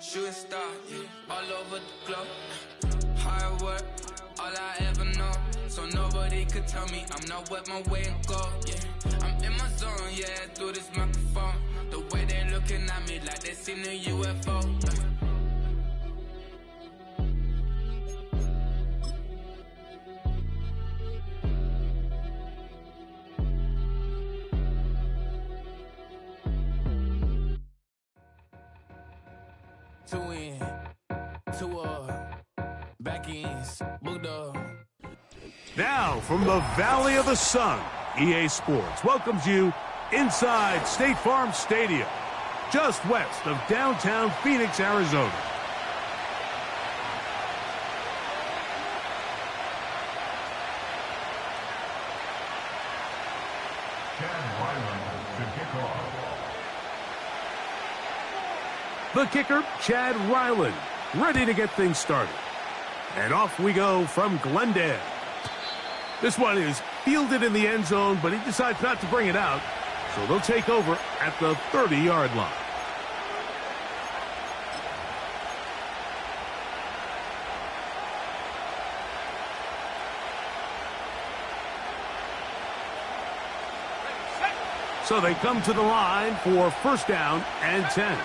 Shooting star, yeah, all over the globe. Hard work, all I ever know. So nobody could tell me I'm not with my way and go, yeah. I'm in my zone, yeah, through this microphone. The way they looking at me like they seen a UFO. Two in, two back ends, booked up. Now, from the Valley of the Sun, EA Sports welcomes you inside State Farm Stadium, just west of downtown Phoenix, Arizona. The kicker, Chad Ryland, ready to get things started. And off we go from Glendale. This one is fielded in the end zone, but he decides not to bring it out, so they'll take over at the 30-yard line. So they come to the line for first down and 10.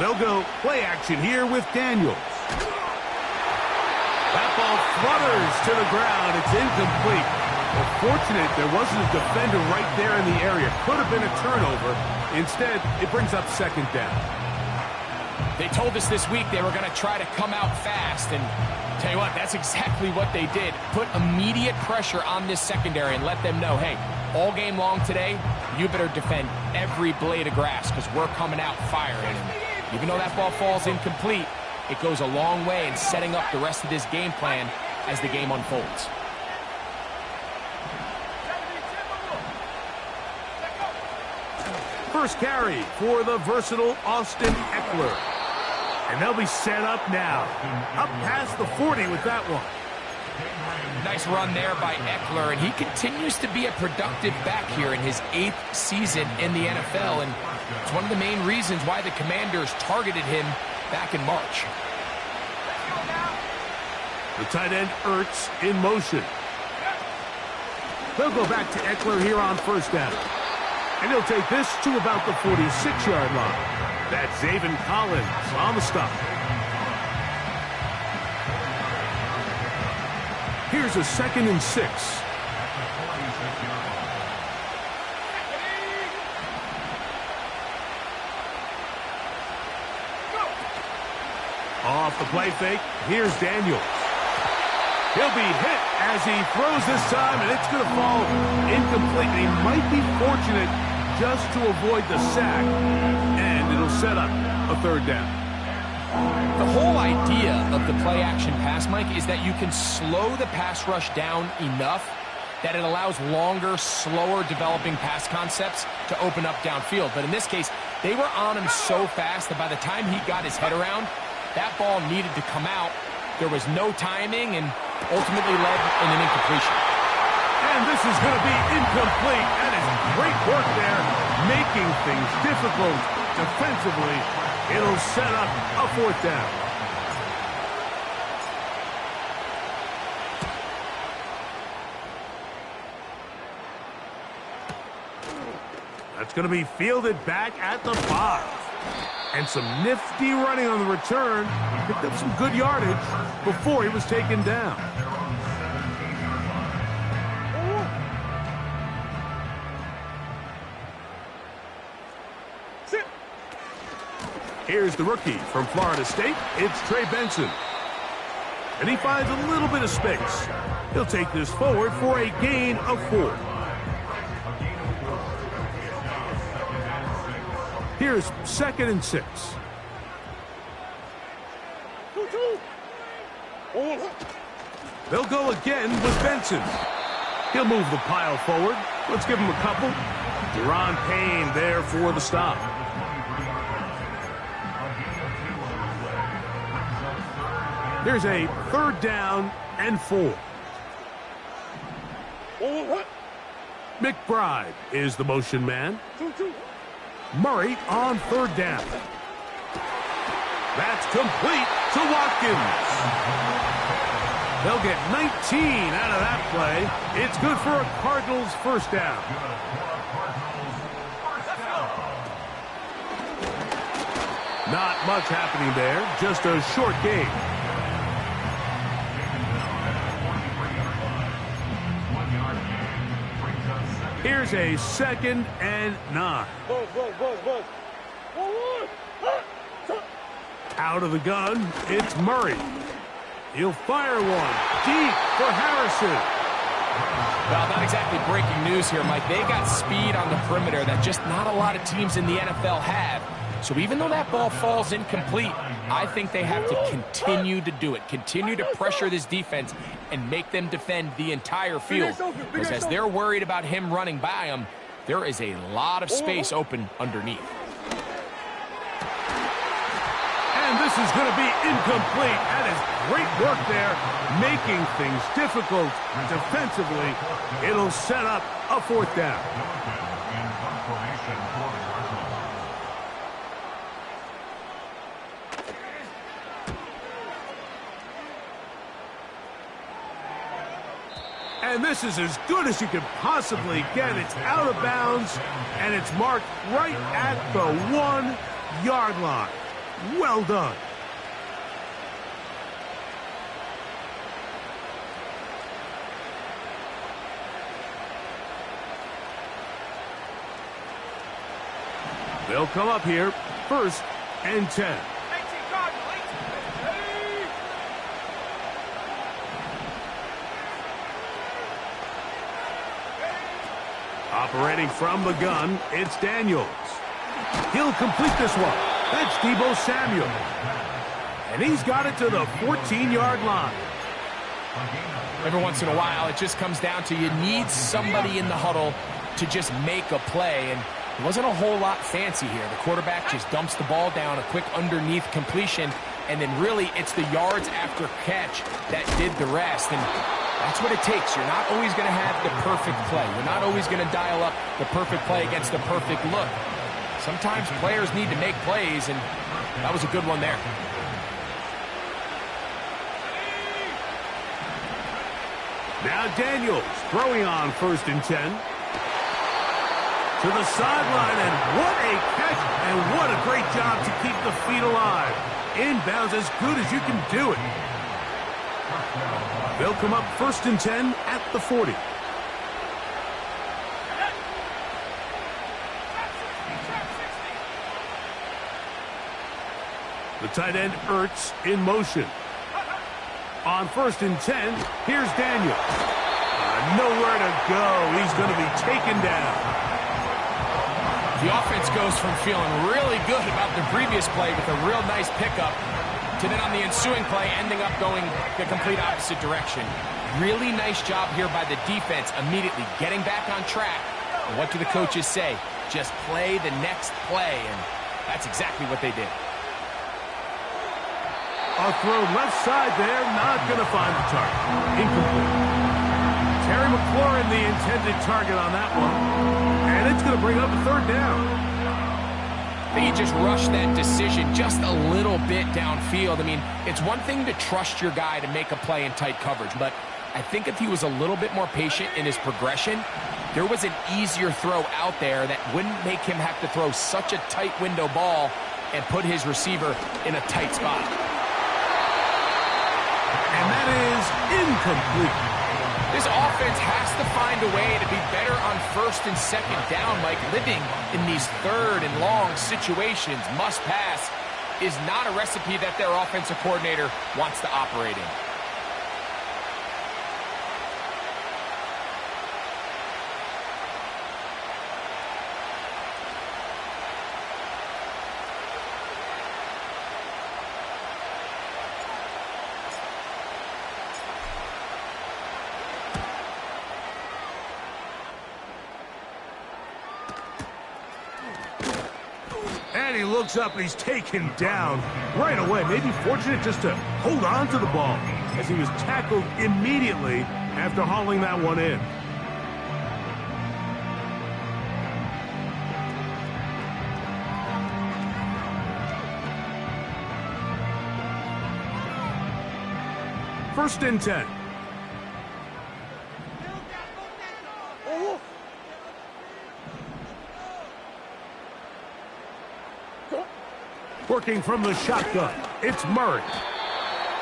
They'll go play action here with Daniels. That ball flutters to the ground. It's incomplete. Well, fortunate there wasn't a defender right there in the area. Could have been a turnover. Instead, it brings up second down. They told us this week they were going to try to come out fast, and tell you what, that's exactly what they did. Put immediate pressure on this secondary and let them know, hey, all game long today, you better defend every blade of grass because we're coming out firing. And even though that ball falls incomplete, it goes a long way in setting up the rest of this game plan as the game unfolds. First carry for the versatile Austin Ekeler. And they'll be set up now. Up past the 40 with that one. Nice run there by Ekeler, and he continues to be a productive back here in his 8th season in the NFL, and it's one of the main reasons why the Commanders targeted him back in March. The tight end Ertz in motion. They'll go back to Ekeler here on first down. And he'll take this to about the 46-yard line. That's Zaven Collins on the stop. Here's a 2nd and 6. Off the play fake, here's Daniels. He'll be hit as he throws this time, and it's going to fall incomplete. He might be fortunate just to avoid the sack, and it'll set up a third down. The whole idea of the play-action pass, Mike, is that you can slow the pass rush down enough that it allows longer, slower developing pass concepts to open up downfield. But in this case, they were on him so fast that by the time he got his head around, that ball needed to come out. There was no timing and ultimately led in an incompletion. And this is going to be incomplete. That is great work there, making things difficult defensively. It'll set up a fourth down. That's going to be fielded back at the 5. And some nifty running on the return. He picked up some good yardage before he was taken down. Here's the rookie from Florida State. It's Trey Benson. And he finds a little bit of space. He'll take this forward for a gain of 4. Here's 2nd and 6. They'll go again with Benson. He'll move the pile forward. Let's give him a couple. Deron Payne there for the stop. There's a 3rd down and 4. McBride is the motion man. Murray on third down. That's complete to Watkins. They'll get 19 out of that play. It's good for a Cardinals first down. Not much happening there, just a short gain. Here's a 2nd and 9. Out of the gun, it's Murray. He'll fire one deep for Harrison. Well, not exactly breaking news here, Mike. They got speed on the perimeter that just not a lot of teams in the NFL have. So even though that ball falls incomplete, I think they have to continue to do it. Continue to pressure this defense and make them defend the entire field. Because as they're worried about him running by them, there is a lot of space open underneath. And this is going to be incomplete. That is great work there, making things difficult defensively. It'll set up a 4th down. And this is as good as you can possibly get. It's out of bounds, and it's marked right at the 1-yard line. Well done. They'll come up here, 1st and 10. Operating from the gun, it's Daniels. He'll complete this one. That's Deebo Samuel. And he's got it to the 14-yard line. Every once in a while, it just comes down to you need somebody in the huddle to just make a play. And it wasn't a whole lot fancy here. The quarterback just dumps the ball down, a quick underneath completion, and then really it's the yards after catch that did the rest. And that's what it takes. You're not always going to have the perfect play. You're not always going to dial up the perfect play against the perfect look. Sometimes players need to make plays, and that was a good one there. Now Daniels throwing on 1st and 10. To the sideline, and what a catch, and what a great job to keep the feet alive. Inbounds as good as you can do it. They'll come up 1st and 10 at the 40. The tight end Ertz in motion. On 1st and 10, here's Daniels. Nowhere to go. He's going to be taken down. The offense goes from feeling really good about the previous play with a real nice pickup to then on the ensuing play ending up going the complete opposite direction. Really nice job here by the defense immediately getting back on track. And what do the coaches say? Just play the next play, and that's exactly what they did. A throw left side there, not going to find the target. Incomplete. Terry McLaurin the intended target on that one. And it's going to bring up a 3rd down. I think he just rushed that decision just a little bit downfield. I mean, it's one thing to trust your guy to make a play in tight coverage, but I think if he was a little bit more patient in his progression, there was an easier throw out there that wouldn't make him have to throw such a tight window ball and put his receiver in a tight spot. And that is incomplete. This offense has to find a way to be better on 1st and 2nd down, Mike. Living in these 3rd and long situations, must pass, is not a recipe that their offensive coordinator wants to operate in. And he looks up and he's taken down right away. Maybe fortunate just to hold on to the ball as he was tackled immediately after hauling that one in. First and 10. Working from the shotgun, it's Murray.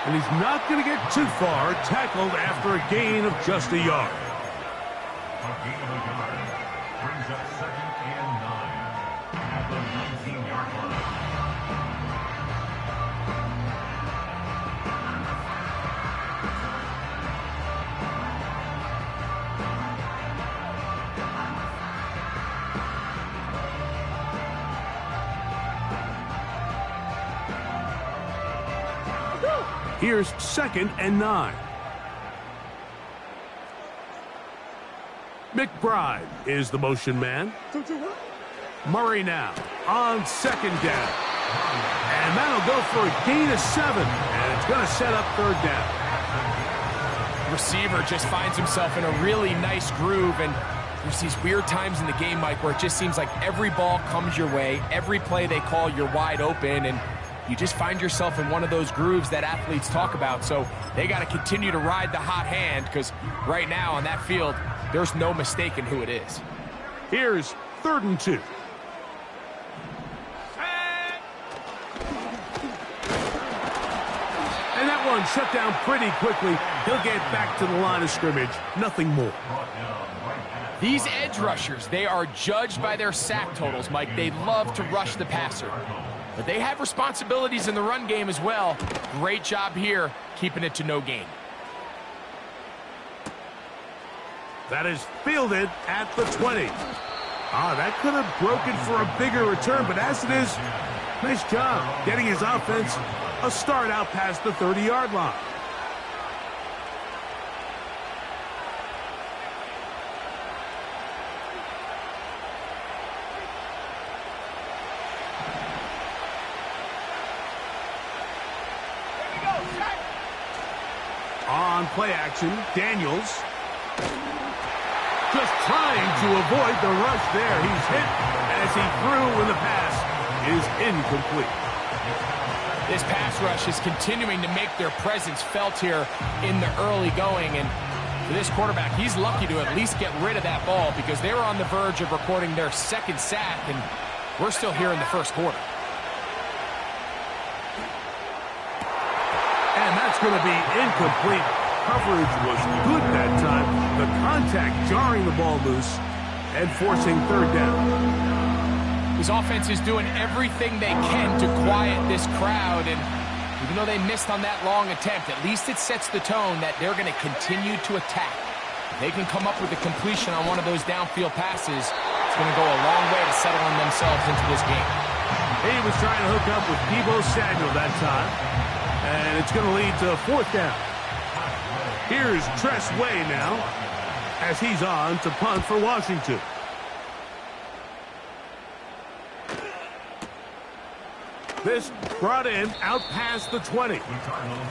And he's not going to get too far, tackled after a gain of just a yard. A gain of a yard brings up 2nd and 9 at the 19-yard line. Here's 2nd and 9. McBride is the motion man. Murray now on 2nd down. And that'll go for a gain of 7. And it's going to set up 3rd down. Receiver just finds himself in a really nice groove, and there's these weird times in the game, Mike, where it just seems like every ball comes your way. Every play they call, you're wide open, and you just find yourself in one of those grooves that athletes talk about. So they got to continue to ride the hot hand, because right now on that field, there's no mistaking who it is. Here's 3rd and 2. And that one shut down pretty quickly. He'll get back to the line of scrimmage. Nothing more. These edge rushers, they are judged by their sack totals, Mike. They love to rush the passer. But they have responsibilities in the run game as well. Great job here, keeping it to no gain. That is fielded at the 20. That could have broken for a bigger return, but as it is, nice job getting his offense a start out past the 30-yard line. On play action, Daniels just trying to avoid the rush there. He's hit as he threw when the pass is incomplete. This pass rush is continuing to make their presence felt here in the early going, and for this quarterback, he's lucky to at least get rid of that ball, because they were on the verge of recording their 2nd sack, and we're still here in the 1st quarter. And that's going to be incomplete. Coverage was good that time. The contact jarring the ball loose and forcing 3rd down. His offense is doing everything they can to quiet this crowd, and even though they missed on that long attempt, at least it sets the tone that they're going to continue to attack. If they can come up with a completion on one of those downfield passes, it's going to go a long way to settling themselves into this game. He was trying to hook up with Deebo Samuel that time, and it's going to lead to 4th down. Here's Tress Way now, as he's on to punt for Washington. This brought in out past the 20.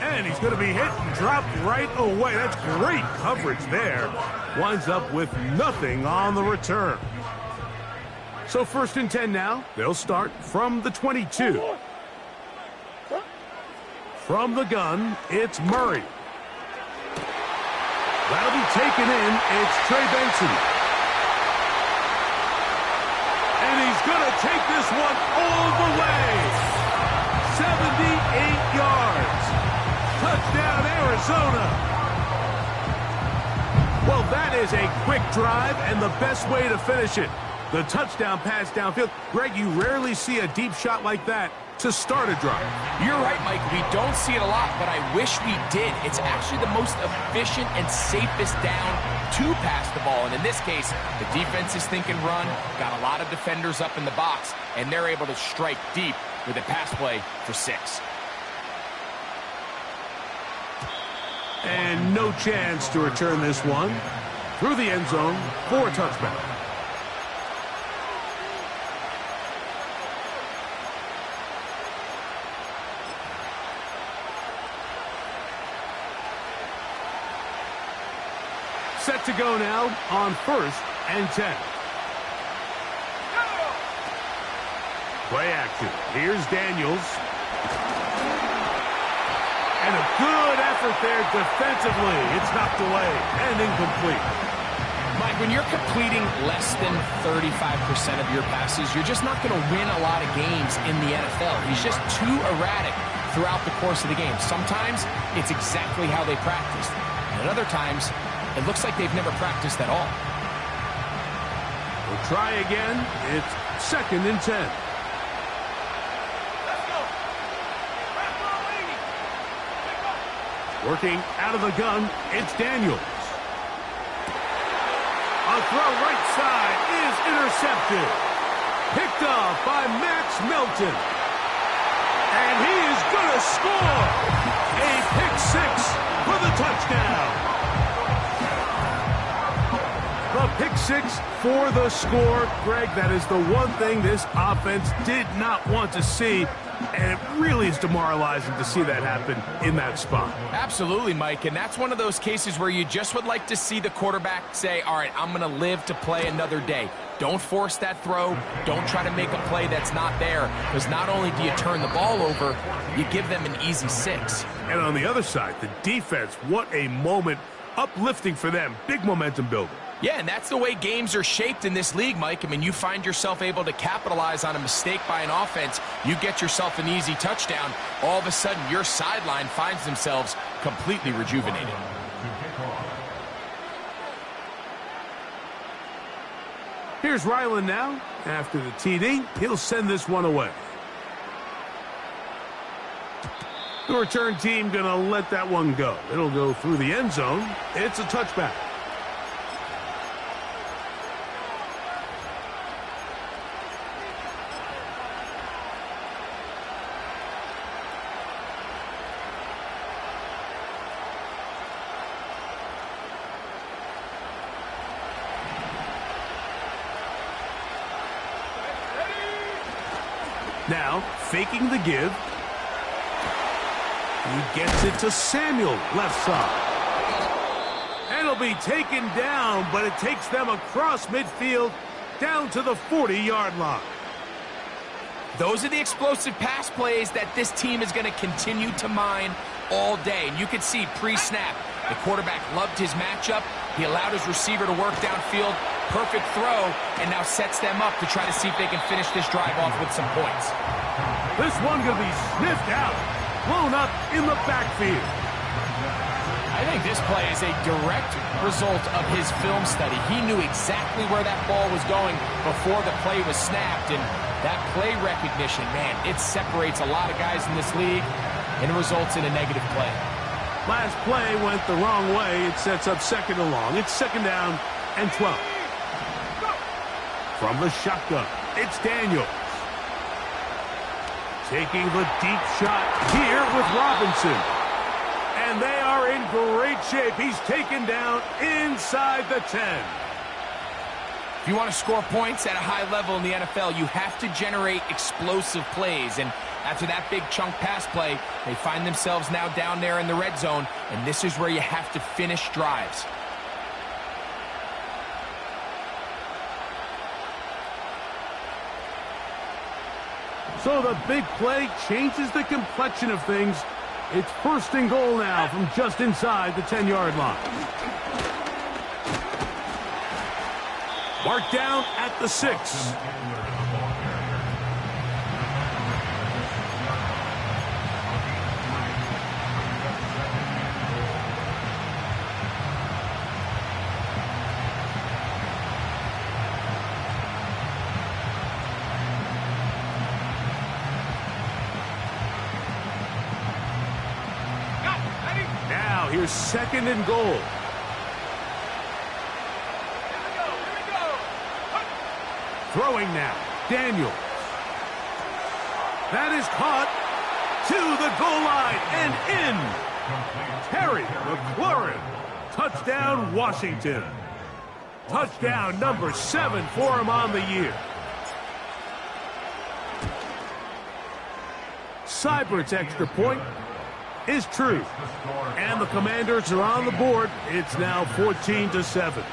And he's going to be hit and dropped right away. That's great coverage there. Winds up with nothing on the return. So 1st and 10 now. They'll start from the 22. From the gun, it's Murray. That'll be taken in. It's Trey Benson. And he's going to take this one all the way. 78 yards. Touchdown, Arizona. Well, that is a quick drive and the best way to finish it. The touchdown pass downfield. Greg, you rarely see a deep shot like that to start a drive. You're right, Mike. We don't see it a lot, but I wish we did. It's actually the most efficient and safest down to pass the ball. And in this case, the defense is thinking run, got a lot of defenders up in the box, and they're able to strike deep with a pass play for 6. And no chance to return this one through the end zone for a touchback. Set to go now on 1st and 10. Play action. Here's Daniels. And a good effort there defensively. It's knocked away and incomplete. Mike, when you're completing less than 35% of your passes, you're just not going to win a lot of games in the NFL. He's just too erratic throughout the course of the game. Sometimes it's exactly how they practiced. And other times, it looks like they've never practiced at all. We'll try again. It's 2nd and 10. Working out of the gun, it's Daniels. A throw right side is intercepted. Picked off by Max Melton. And he is going to score. A pick six for the touchdown. The pick six for the score. Greg, that is the one thing this offense did not want to see. And it really is demoralizing to see that happen in that spot. Absolutely, Mike, and that's one of those cases where you just would like to see the quarterback say, all right, I'm going to live to play another day. Don't force that throw. Don't try to make a play that's not there, because not only do you turn the ball over, you give them an easy 6. And on the other side, the defense, what a moment, uplifting for them, big momentum builder. Yeah, and that's the way games are shaped in this league, Mike. I mean, you find yourself able to capitalize on a mistake by an offense. You get yourself an easy touchdown. All of a sudden, your sideline finds themselves completely rejuvenated. Here's Ryland now. After the TD, he'll send this one away. The return team going to let that one go. It'll go through the end zone. It's a touchback. Now, faking the give. He gets it to Samuel, left side. And it'll be taken down, but it takes them across midfield down to the 40-yard line. Those are the explosive pass plays that this team is going to continue to mine all day. And you can see pre-snap, the quarterback loved his matchup. He allowed his receiver to work downfield. Perfect throw, and now sets them up to try to see if they can finish this drive off with some points. This one going to be sniffed out, blown up in the backfield. I think this play is a direct result of his film study. He knew exactly where that ball was going before the play was snapped, and that play recognition, man, it separates a lot of guys in this league, and it results in a negative play. Last play went the wrong way. It sets up 2nd and long. It's 2nd down and 12. From the shotgun, it's Daniels. Taking the deep shot here with Robinson. And they are in great shape. He's taken down inside the 10. If you want to score points at a high level in the NFL, you have to generate explosive plays. And after that big chunk pass play, they find themselves now down there in the red zone. And this is where you have to finish drives. So the big play changes the complexion of things. It's 1st and goal now from just inside the 10-yard line. Marked down at the 6. Now here's 2nd and goal. Throwing now, Daniels. That is caught to the goal line and in. Terry McLaurin. Touchdown, Washington. Touchdown number 7 for him on the year. Seibert's extra point is true. And the Commanders are on the board. It's now 14-7.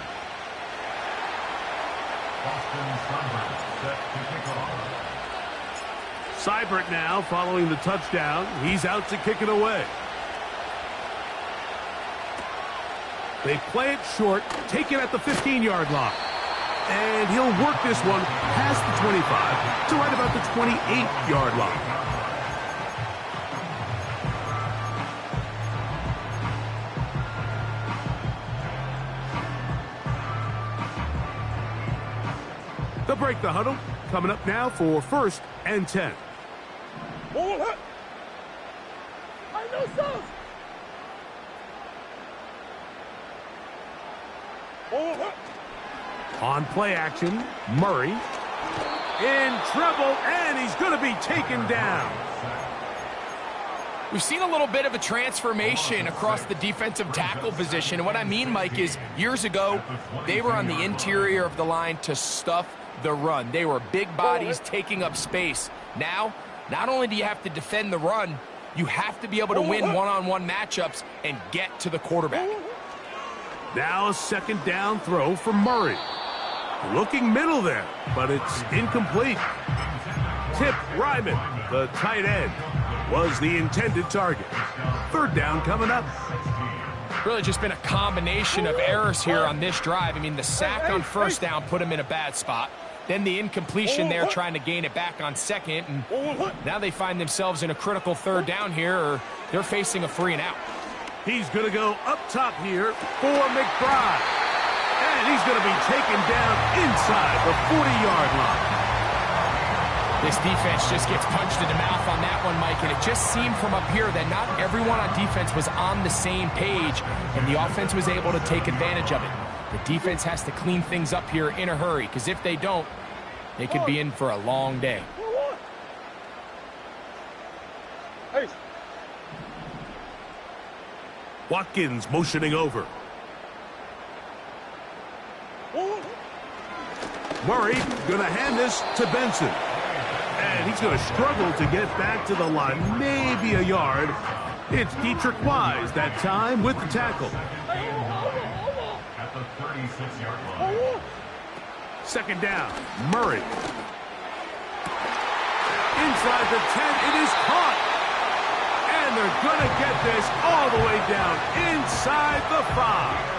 Seibert now following the touchdown. He's out to kick it away. They play it short, take it at the 15-yard line. And he'll work this one past the 25 to right about the 28-yard line. They'll break the huddle. Coming up now for 1st and 10. On play action, Murray in trouble, and he's going to be taken down. We've seen a little bit of a transformation across the defensive tackle position. And what I mean, Mike, is years ago, they were on the interior of the line to stuff the run. They were big bodies taking up space. Now, not only do you have to defend the run, you have to be able to win one-on-one matchups and get to the quarterback. Now a 2nd down throw for Murray. Looking middle there, but it's incomplete. Tip Ryman, the tight end, was the intended target. 3rd down coming up. Really just been a combination of errors here on this drive. I mean, the sack on 1st down put him in a bad spot. Then the incompletion there trying to gain it back on 2nd. And now they find themselves in a critical 3rd down here, or they're facing a 3 and out. He's going to go up top here for McBride. And he's going to be taken down inside the 40-yard line. This defense just gets punched in the mouth on that one, Mike, and it just seemed from up here that not everyone on defense was on the same page, and the offense was able to take advantage of it. The defense has to clean things up here in a hurry, because if they don't, they could be in for a long day. Watkins motioning over. Murray going to hand this to Benson. And he's going to struggle to get back to the line, maybe a yard. It's Dietrich Wise that time with the tackle. At the 36-yard line. 2nd down, Murray. Inside the 10, it is caught. And they're going to get this all the way down inside the 5.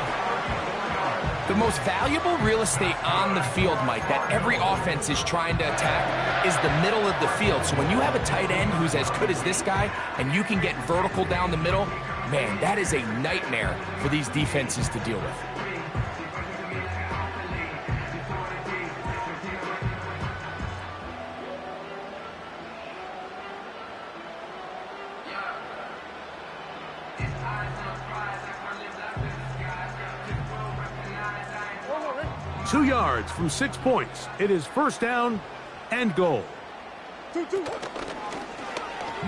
The most valuable real estate on the field, Mike, that every offense is trying to attack is the middle of the field. So when you have a tight end who's as good as this guy and you can get vertical down the middle, man, that is a nightmare for these defenses to deal with. Two yards from 6 points. It is 1st down and goal.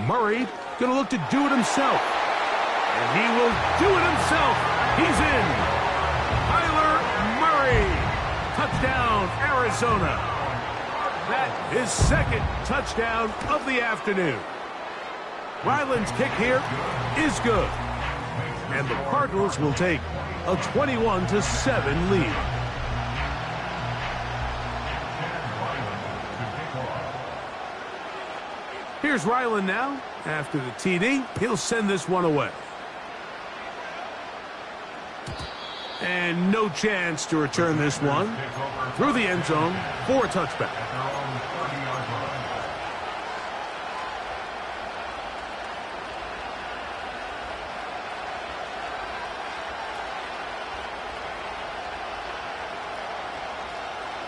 Murray going to look to do it himself. And he will do it himself. He's in. Kyler Murray. Touchdown, Arizona. That is 2nd touchdown of the afternoon. Ryland's kick here is good. And the Cardinals will take a 21-7 lead. Here's Ryland now. After the TD, he'll send this one away. And no chance to return this one through the end zone for a touchback.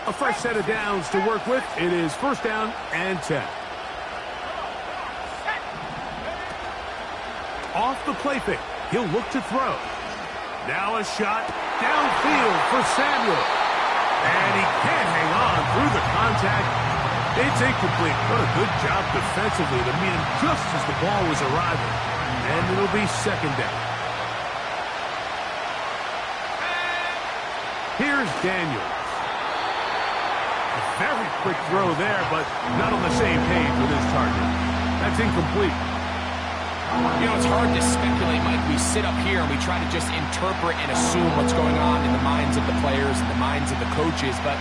A fresh set of downs to work with. It is 1st down and 10. Off the play fake. He'll look to throw. Now a shot downfield for Samuel. And he can't hang on through the contact. It's incomplete. What a good job defensively to meet him just as the ball was arriving. And it'll be 2nd down. Here's Daniels. A very quick throw there, but not on the same page with his target. That's incomplete. You know, it's hard to speculate, Mike. We sit up here and we try to just interpret and assume what's going on in the minds of the players and the minds of the coaches, but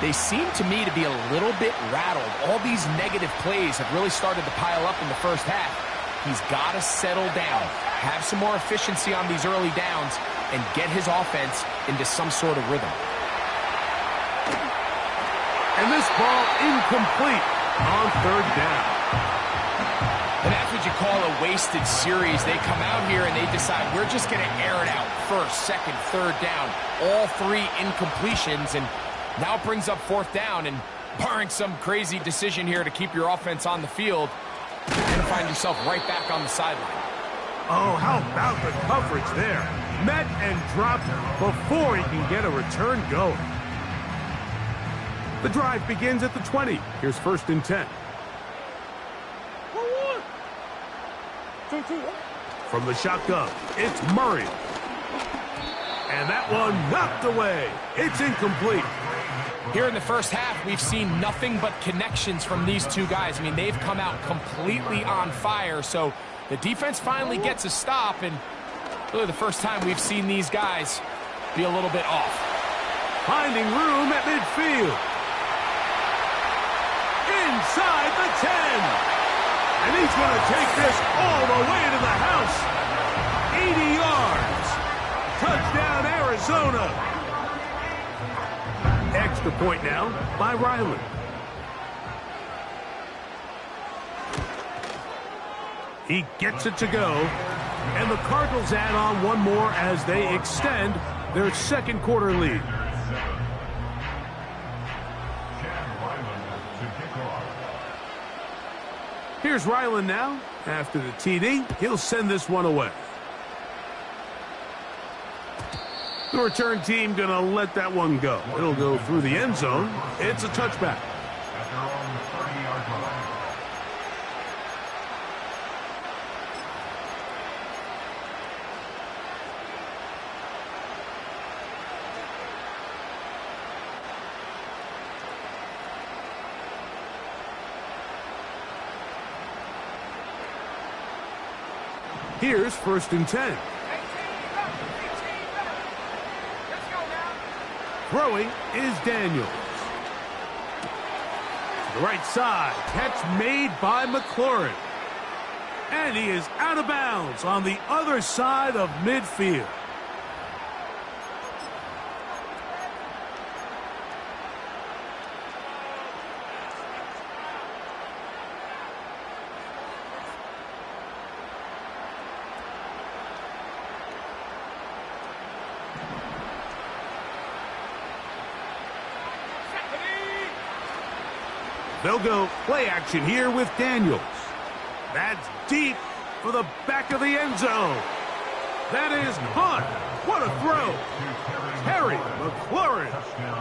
they seem to me to be a little bit rattled. All these negative plays have really started to pile up in the 1st half. He's got to settle down, have some more efficiency on these early downs, and get his offense into some sort of rhythm. And this ball incomplete on third down. And that's what you call a wasted series. They come out here and they decide, we're just going to air it out. First, second, third down. All three incompletions, and now it brings up fourth down. And barring some crazy decision here to keep your offense on the field, you're going to find yourself right back on the sideline. Oh, how about the coverage there? Met and dropped before he can get a return going. The drive begins at the 20. Here's 1st and 10. From the shotgun, it's Murray. And that one knocked away. It's incomplete. Here in the first half, we've seen nothing but connections from these two guys. I mean, they've come out completely on fire, so the defense finally gets a stop, and really the first time we've seen these guys be a little bit off. Finding room at midfield. Inside the 10. And he's going to take this all the way to the house. 80 yards. Touchdown, Arizona. Extra point now by Ryland. He gets it to go. And the Cardinals add on one more as they extend their second quarter lead. Here's Ryland now. After the TD, he'll send this one away. The return team going to let that one go. It'll go through the end zone. It's a touchback. At their own 30-yard line. Here's 1st and 10. Throwing is Daniels. To the right side, catch made by McLaurin. And he is out of bounds on the other side of midfield. They'll go play action here with Daniels. That's deep for the back of the end zone. That is Hunt. What a throw. Terry McLaurin.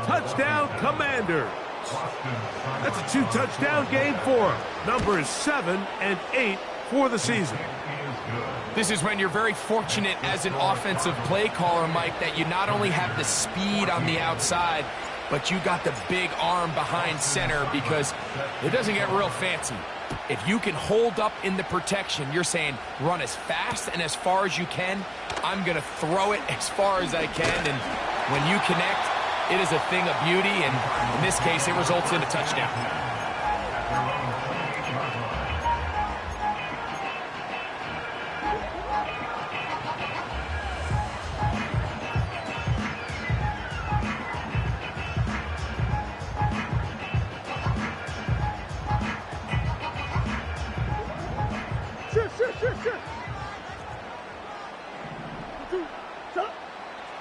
Touchdown, Commanders. That's a 2-touchdown game for him. Numbers 7 and 8 for the season. This is when you're very fortunate as an offensive play caller, Mike, that you not only have the speed on the outside, but you got the big arm behind center, because it doesn't get real fancy. If you can hold up in the protection, you're saying run as fast and as far as you can. I'm going to throw it as far as I can, and when you connect, it is a thing of beauty, and in this case, it results in a touchdown.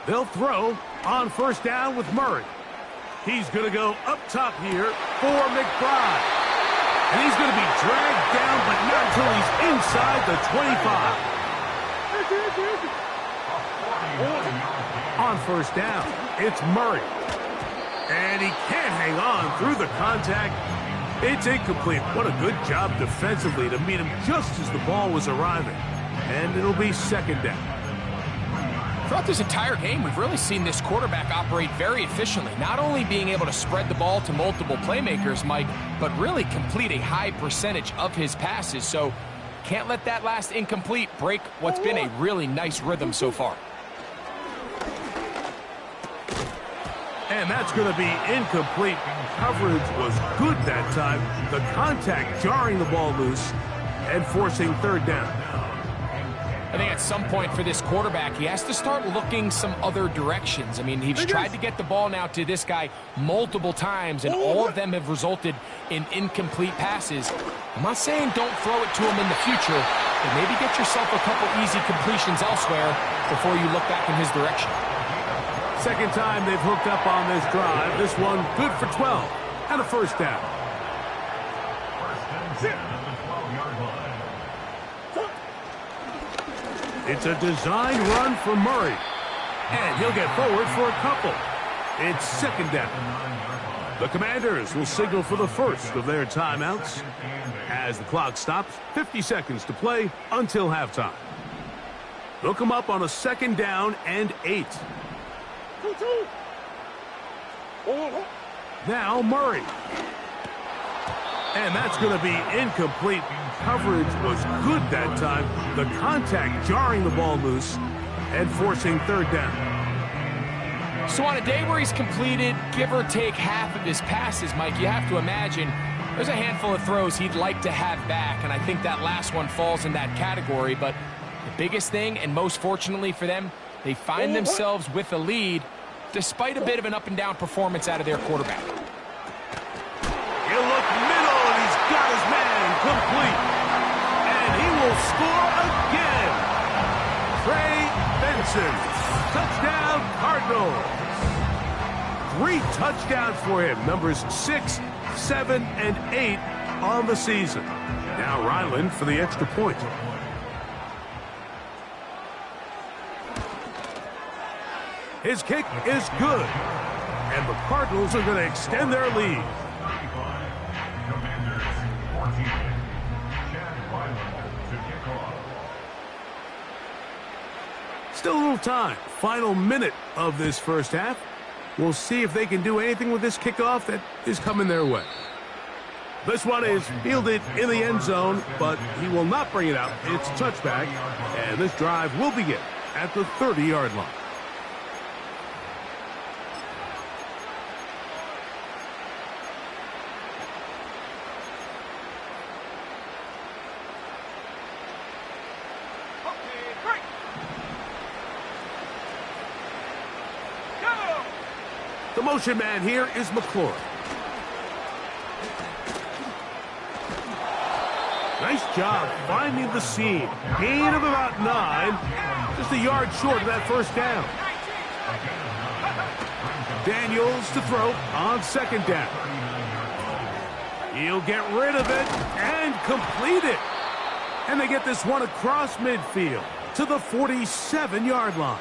They'll throw on 1st down with Murray. He's going to go up top here for McBride. And he's going to be dragged down, but not until he's inside the 25. On 1st down, it's Murray. And he can't hang on through the contact. It's incomplete. What a good job defensively to meet him just as the ball was arriving. And it'll be 2nd down. Throughout this entire game, we've really seen this quarterback operate very efficiently, not only being able to spread the ball to multiple playmakers, Mike, but really complete a high percentage of his passes. So can't let that last incomplete break what's been a really nice rhythm so far. And that's going to be incomplete. Coverage was good that time. The contact jarring the ball loose and forcing 3rd down. I think at some point for this quarterback, he has to start looking some other directions. I mean, he's tried to get the ball now to this guy multiple times, and all of them have resulted in incomplete passes. I'm not saying don't throw it to him in the future, but maybe get yourself a couple easy completions elsewhere before you look back in his direction. Second time they've hooked up on this drive. This one good for 12 and a first down. First and 10 at the 12-yard line. It's a design run for Murray. And he'll get forward for a couple. It's second down. The Commanders will signal for the first of their timeouts as the clock stops. 50 seconds to play until halftime. They'll come up on a second down and 8. Now Murray. And that's going to be incomplete. Coverage was good that time. The contact jarring the ball loose and forcing third down. So on a day where he's completed, give or take half of his passes, Mike, you have to imagine there's a handful of throws he'd like to have back, and I think that last one falls in that category. But the biggest thing, and most fortunately for them, they find themselves with a lead despite a bit of an up-and-down performance out of their quarterback. He'll look middle, and he's got his man complete. And he will score again. Trey Benson, touchdown Cardinals. 3 touchdowns for him. Numbers 6, 7, and 8 on the season. Now Ryland for the extra point. His kick is good. And the Cardinals are going to extend their lead. Commanders 14. Chad Ryland to kick off. Still a little time. Final minute of this first half. We'll see if they can do anything with this kickoff that is coming their way. This one is fielded in the end zone, but he will not bring it out. It's touchback, and this drive will begin at the 30-yard line. The motion man here is McLaurin. Nice job finding the seam. Gain of about 9. Just a yard short of that first down. Daniels to throw on second down. He'll get rid of it and complete it. And they get this one across midfield to the 47-yard line.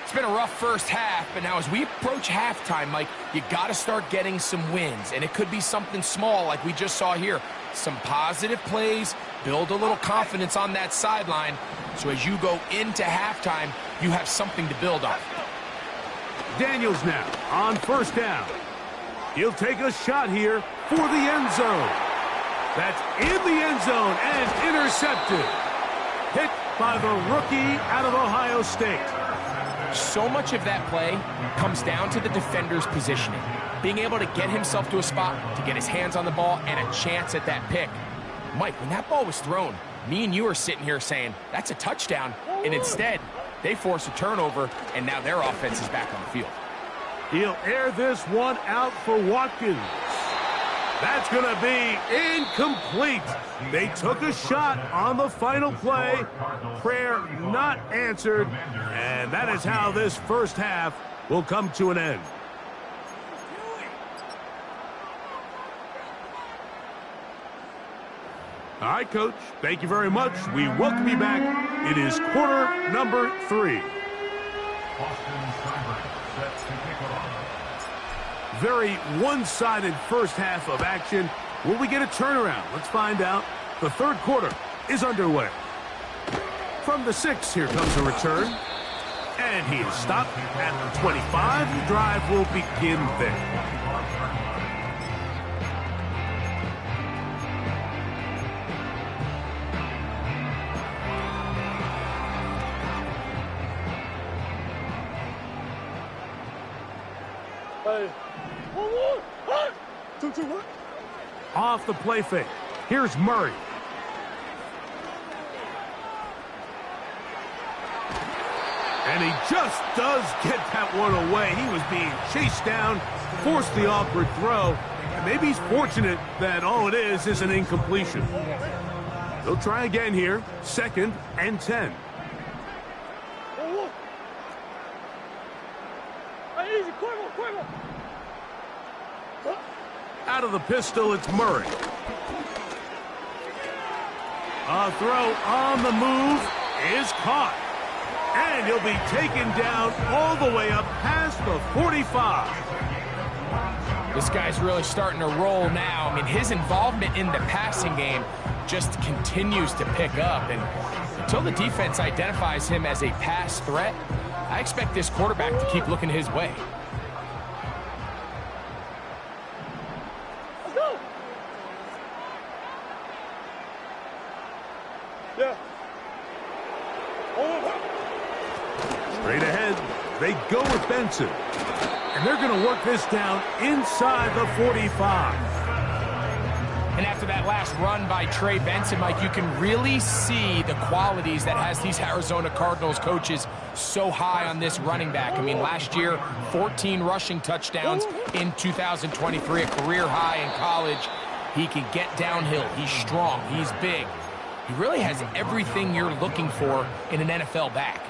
It's been a rough first half, but now as we approach halftime, Mike, you got to start getting some wins. And it could be something small like we just saw here. Some positive plays, build a little confidence on that sideline. So as you go into halftime, you have something to build on. Daniels now on first down. He'll take a shot here for the end zone. That's in the end zone and intercepted. Hit by the rookie out of Ohio State. So much of that play comes down to the defender's positioning. Being able to get himself to a spot, to get his hands on the ball, and a chance at that pick. Mike, when that ball was thrown, me and you are sitting here saying, that's a touchdown. And instead, they force a turnover, and now their offense is back on the field. He'll air this one out for Watkins. That's going to be incomplete. They took a shot on the final play. Prayer not answered. And that is how this first half will come to an end. All right, Coach. Thank you very much. We welcome you back. It is quarter number 3. Austin Steinberg set to kick off. Very one-sided first half of action. Will we get a turnaround? Let's find out. The third quarter is underway. From the 6, here comes a return. And he is stopped at the 25. The drive will begin there. Off the play fake. Here's Murray. And he just does get that one away. He was being chased down, forced the awkward throw. And maybe he's fortunate that all it is an incompletion. They'll try again here. 2nd and 10. Out of the pistol, it's Murray. A throw on the move is caught. And he'll be taken down all the way up past the 45. This guy's really starting to roll now. I mean, his involvement in the passing game just continues to pick up. And until the defense identifies him as a pass threat, I expect this quarterback to keep looking his way. Straight ahead, they go with Benson. And they're going to work this down inside the 45. And after that last run by Trey Benson, Mike, you can really see the qualities that has these Arizona Cardinals coaches so high on this running back. I mean, last year, 14 rushing touchdowns in 2023, a career high in college. He can get downhill. He's strong. He's big. He really has everything you're looking for in an NFL back.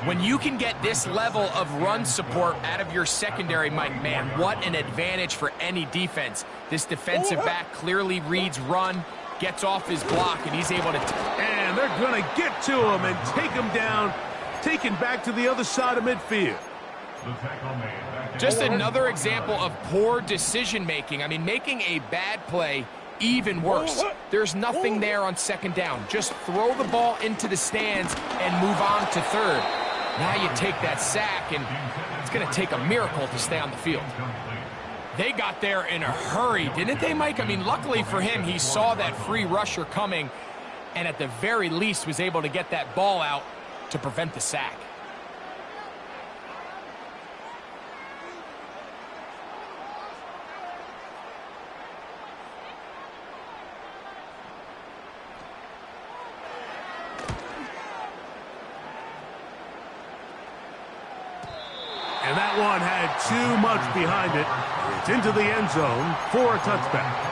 When you can get this level of run support out of your secondary, Mike, man, what an advantage for any defense. This defensive back clearly reads run, gets off his block, and he's able to... And they're going to get to him and take him down, taken back to the other side of midfield. Just another example of poor decision-making. I mean, making a bad play even worse. There's nothing there on 2nd down. Just throw the ball into the stands and move on to 3rd. Now you take that sack, and it's going to take a miracle to stay on the field. They got there in a hurry, didn't they, Mike? I mean, luckily for him, he saw that free rusher coming, and at the very least was able to get that ball out to prevent the sack. And that one had too much behind it. It's into the end zone for a touchback.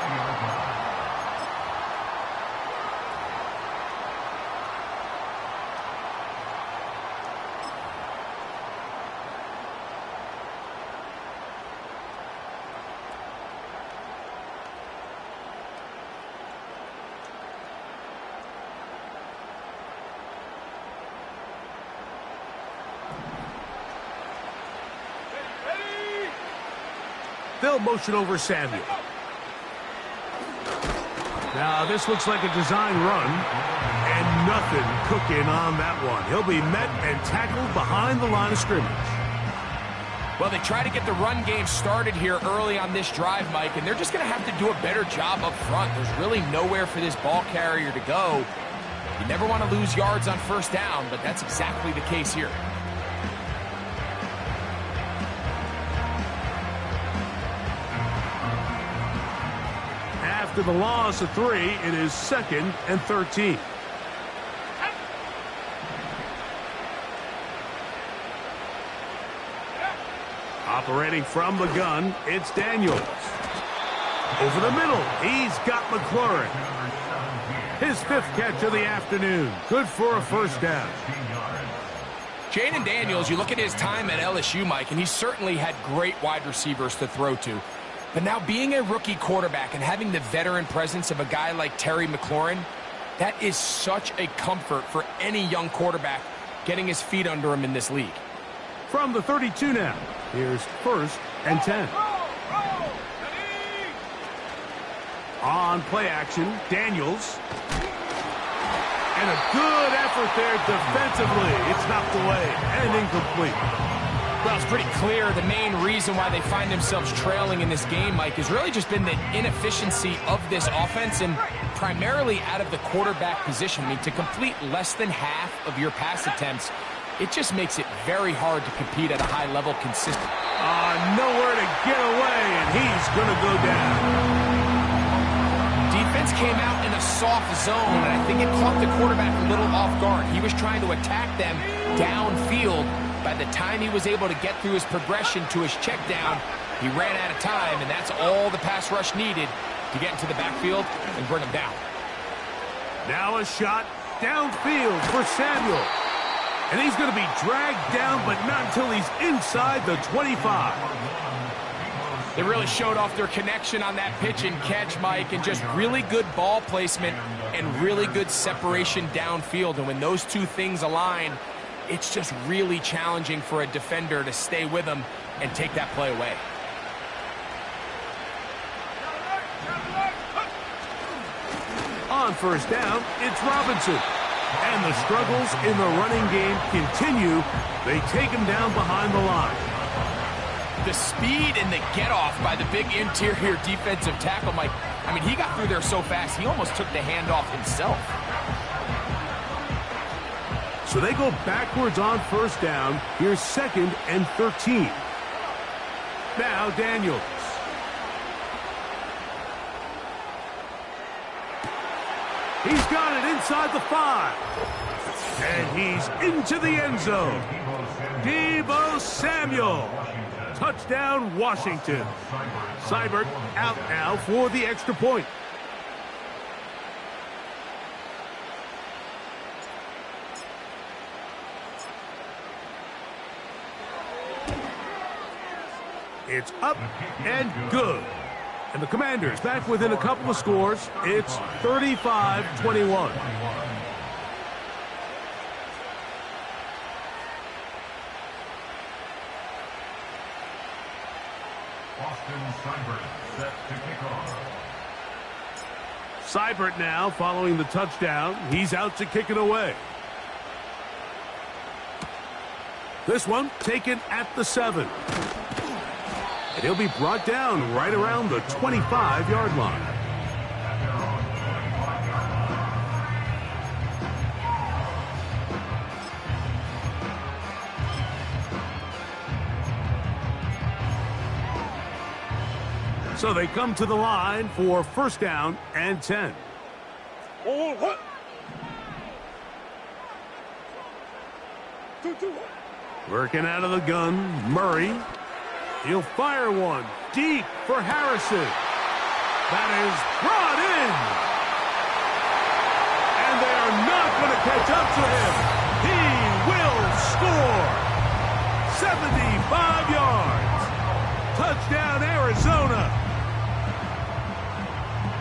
They'll motion over Samuel. Now this looks like a design run, and nothing cooking on that one. He'll be met and tackled behind the line of scrimmage. Well, they try to get the run game started here early on this drive, Mike, and they're just going to have to do a better job up front. There's really nowhere for this ball carrier to go. You never want to lose yards on 1st down, but that's exactly the case here. After the loss of 3, it is 2nd and 13. Operating from the gun, it's Daniels. Over the middle, he's got McLaurin. His 5th catch of the afternoon. Good for a 1st down. Jayden Daniels, you look at his time at LSU, Mike, and he certainly had great wide receivers to throw to. But now being a rookie quarterback and having the veteran presence of a guy like Terry McLaurin, that is such a comfort for any young quarterback getting his feet under him in this league. From the 32 now, here's 1st and 10. On play action, Daniels. And a good effort there defensively. It's knocked away and incomplete. Well, it's pretty clear the main reason why they find themselves trailing in this game, Mike, has really just been the inefficiency of this offense and primarily out of the quarterback position. I mean, to complete less than half of your pass attempts, it just makes it very hard to compete at a high level consistently. Nowhere to get away, and he's going to go down. Defense came out in a soft zone, and I think it caught the quarterback a little off guard. He was trying to attack them downfield. By the time he was able to get through his progression to his check down, he ran out of time, and that's all the pass rush needed to get into the backfield and bring him down. Now a shot downfield for Samuel. And he's going to be dragged down, but not until he's inside the 25. They really showed off their connection on that pitch and catch, Mike, and just really good ball placement and really good separation downfield. And when those two things align, it's just really challenging for a defender to stay with them and take that play away. On first down, it's Robinson. And the struggles in the running game continue. They take him down behind the line. The speed and the get-off by the big interior defensive tackle, Mike. I mean, he got through there so fast, he almost took the handoff himself. So they go backwards on first down. Here's 2nd and 13. Now Daniels. He's got it inside the 5. And he's into the end zone. Deebo Samuel. Touchdown, Washington. Seibert out now for the extra point. It's up and good. And the Commanders back within a couple of scores. It's 35-21. Austin Seibert set to kick off. Seibert now following the touchdown. He's out to kick it away. This one taken at the 7. And he'll be brought down right around the 25-yard line. So they come to the line for first down and 10. Working out of the gun, Murray. He'll fire one deep for Harrison. That is brought in. And they are not going to catch up to him. He will score. 75 yards. Touchdown, Arizona.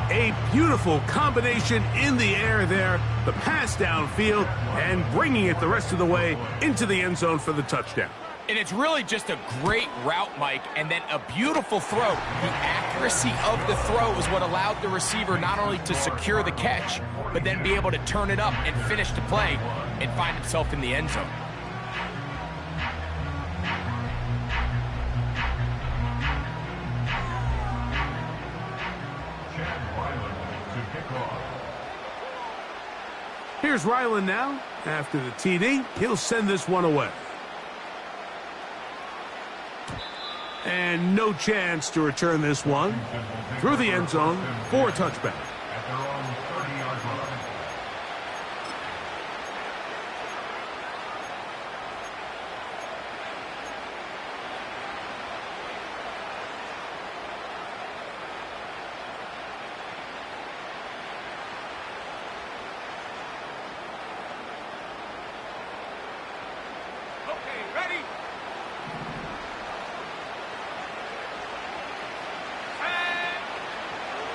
A beautiful combination in the air there. The pass downfield and bringing it the rest of the way into the end zone for the touchdown. And it's really just a great route, Mike, and then a beautiful throw. The accuracy of the throw is what allowed the receiver not only to secure the catch, but then be able to turn it up and finish the play and find himself in the end zone. Chad Ryland to kick off. Here's Ryland now. After the TD, he'll send this one away. And no chance to return this one through the end zone for a touchback. At their own 30-yard line.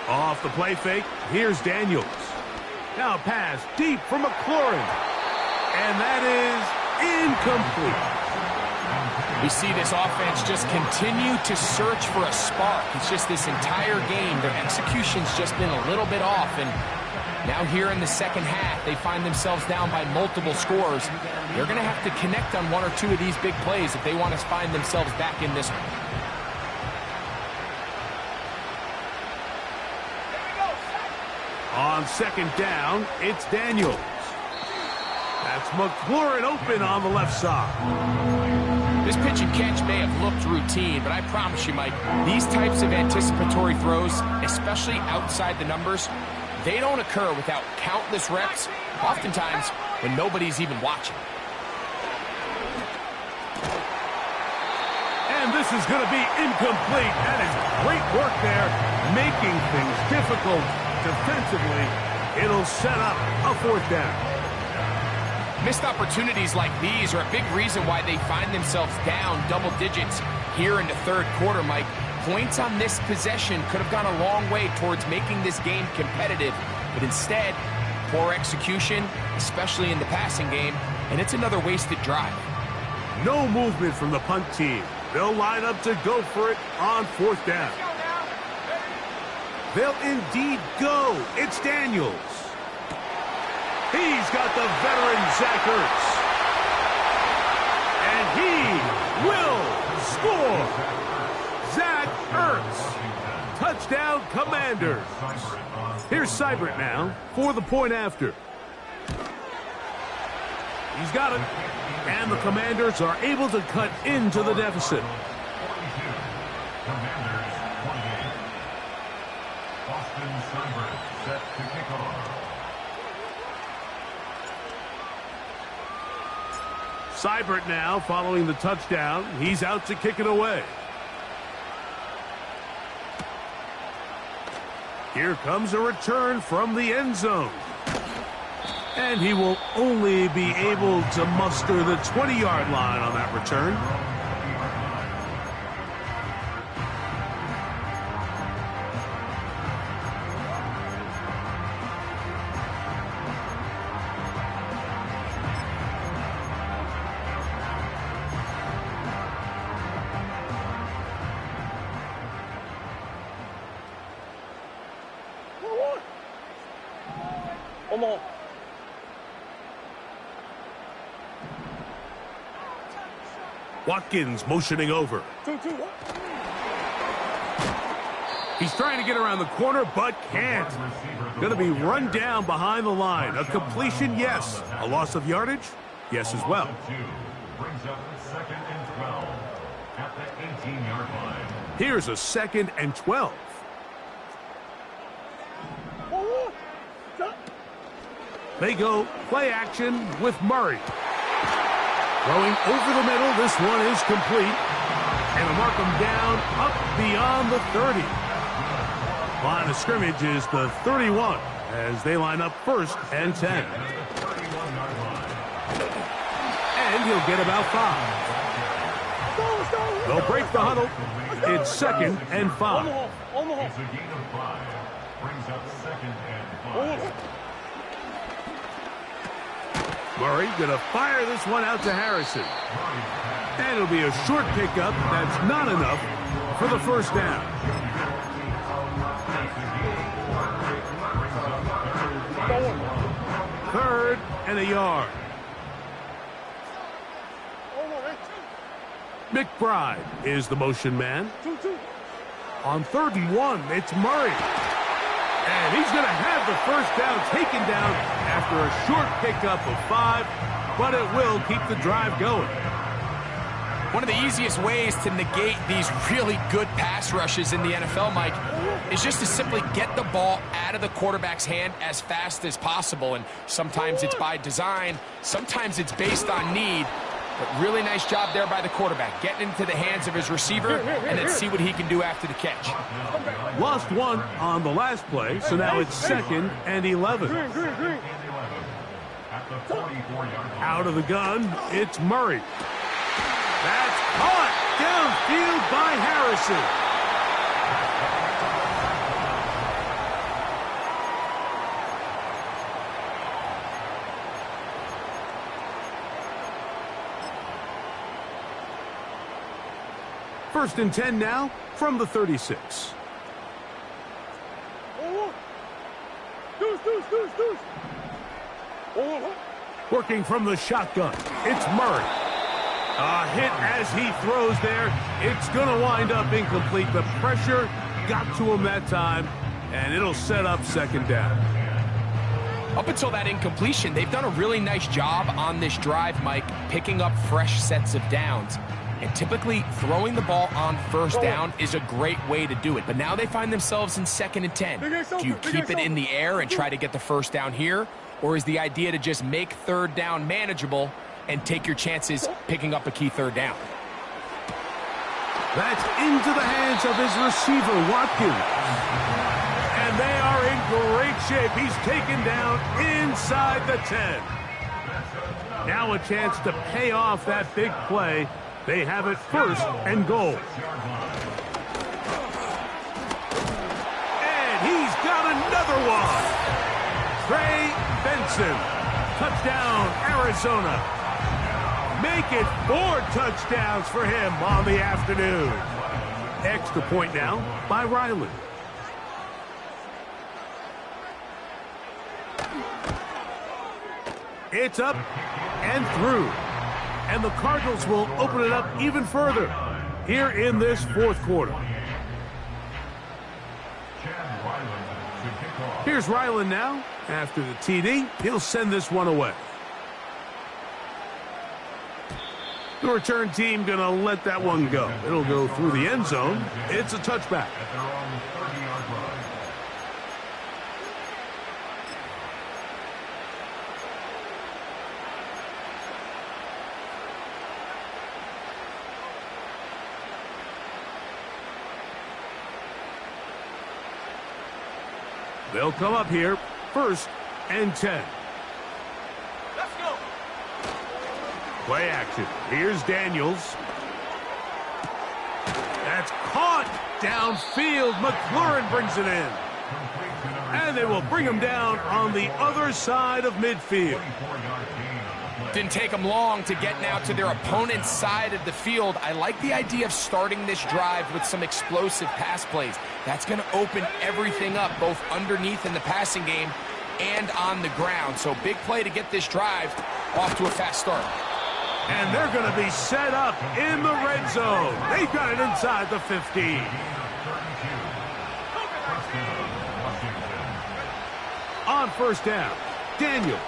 Off the play fake, here's Daniels. Now pass deep for McLaurin. And that is incomplete. We see this offense just continue to search for a spark. It's just this entire game, their execution's just been a little bit off. And now here in the second half, they find themselves down by multiple scores. They're going to have to connect on one or two of these big plays if they want to find themselves back in this one. On second down, it's Daniels. That's McLaurin open on the left side. This pitch and catch may have looked routine, but I promise you, Mike, these types of anticipatory throws, especially outside the numbers, they don't occur without countless reps, oftentimes when nobody's even watching. And this is going to be incomplete. That is great work there, making things difficult defensively. It'll set up a 4th down. Missed opportunities like these are a big reason why they find themselves down double digits here in the 3rd quarter, Mike. Points on this possession could have gone a long way towards making this game competitive, but instead, poor execution, especially in the passing game, and it's another wasted drive. No movement from the punt team. They'll line up to go for it on 4th down. They'll indeed go. It's Daniels. He's got the veteran Zach Ertz. And he will score. Zach Ertz. Touchdown, Commanders. Here's Seibert now for the point after. He's got it. And the Commanders are able to cut into the deficit. 42. Commanders 28. Austin Seibert set to kick off. Seibert now following the touchdown. He's out to kick it away. Here comes a return from the end zone. And he will only be able to muster the 20-yard line on that return. Watkins motioning over. He's trying to get around the corner, but can't. Going to be run down behind the line. A completion, yes. A loss of yardage, yes as well. Brings up 2nd and 12 at the 18-yard line. Here's a 2nd and 12. They go play action with Murray. Throwing over the middle, this one is complete. And they'll mark him down up beyond the 30. Line of scrimmage is the 31 as they line up 1st and 10. And he'll get about 5. They'll break the huddle. It's 2nd and 5. It's a gain of 5. Brings up 2nd and 5. Murray gonna fire this one out to Harrison. And it'll be a short pickup. That's not enough for the 1st down. 3rd and a yard. McBride is the motion man. On 3rd and 1, it's Murray. And he's going to have the 1st down taken down after a short pickup of 5, but it will keep the drive going. One of the easiest ways to negate these really good pass rushes in the NFL, Mike, is just to simply get the ball out of the quarterback's hand as fast as possible. And sometimes it's by design, sometimes it's based on need. But really nice job there by the quarterback, getting into the hands of his receiver, and then see what he can do after the catch. Lost one on the last play, so now it's 2nd and 11. Out of the gun, it's Murray. That's caught downfield by Harrison. First and 10 now from the 36. Working from the shotgun, it's Murray. A hit as he throws there. It's going to wind up incomplete. The pressure got to him that time, and it'll set up 2nd down. Up until that incompletion, they've done a really nice job on this drive, Mike, picking up fresh sets of downs. And typically, throwing the ball on first down is a great way to do it. But now they find themselves in 2nd and 10. Do you keep it in the air and try to get the first down here? Or is the idea to just make 3rd down manageable and take your chances picking up a key 3rd down? That's into the hands of his receiver, Watkins. And they are in great shape. He's taken down inside the 10. Now a chance to pay off that big play. They have it 1st and goal. And he's got another one. Trey Benson. Touchdown, Arizona. Make it 4 touchdowns for him on the afternoon. Extra point now by Ryland. It's up and through. And the Cardinals will open it up even further here in this 4th quarter. Here's Ryland now. After the TD, he'll send this one away. The return team going to let that one go. It'll go through the end zone. It's a touchback. They'll come up here, 1st and 10. Let's go. Play action. Here's Daniels. That's caught downfield. McLaurin brings it in. And they will bring him down on the other side of midfield. Didn't take them long to get now to their opponent's side of the field. I like the idea of starting this drive with some explosive pass plays. That's going to open everything up, both underneath in the passing game and on the ground. So big play to get this drive off to a fast start. And they're going to be set up in the red zone. They've got it inside the 15. On 1st down, Daniels.